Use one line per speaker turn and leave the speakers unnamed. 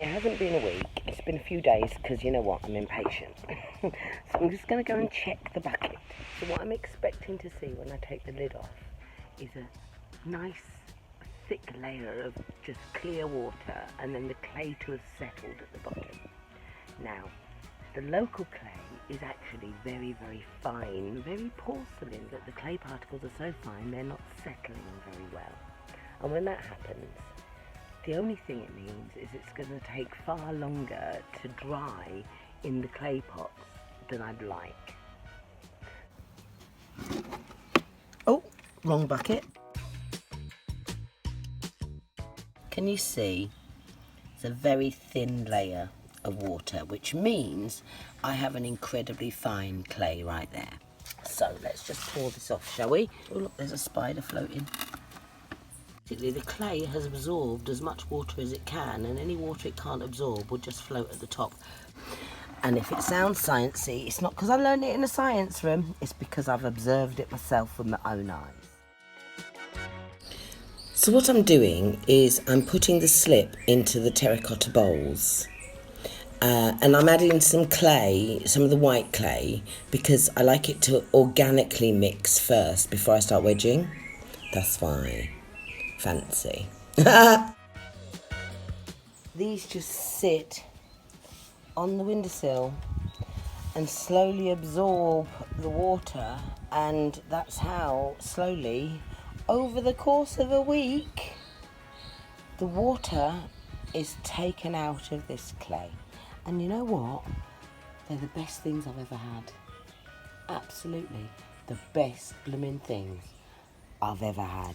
It hasn't been a week, it's been a few days because you know what, I'm impatient. So I'm just going to go and check the bucket. So what I'm expecting to see when I take the lid off is a nice thick layer of just clear water and then the clay to have settled at the bottom. Now, the local clay is actually very, very fine, very porcelain, that the clay particles are so fine they're not settling very well. And when that happens, the only thing it means is it's going to take far longer to dry in the clay pots than I'd like. Oh, wrong bucket. Can you see? It's a very thin layer of water, which means I have an incredibly fine clay right there. So let's just pour this off, shall we? Oh look, there's a spider floating. Basically, the clay has absorbed as much water as it can, and any water it can't absorb will just float at the top. And if it sounds sciencey, it's not because I learned it in a science room, it's because I've observed it myself with my own eyes. So what I'm doing is I'm putting the slip into the terracotta bowls. And I'm adding some clay, some of the white clay, because I like it to organically mix first before I start wedging. That's why. Fancy. These just sit on the windowsill and slowly absorb the water, and that's how slowly, over the course of a week, the water is taken out of this clay. And you know what? They're the best things I've ever had. Absolutely the best blooming things I've ever had.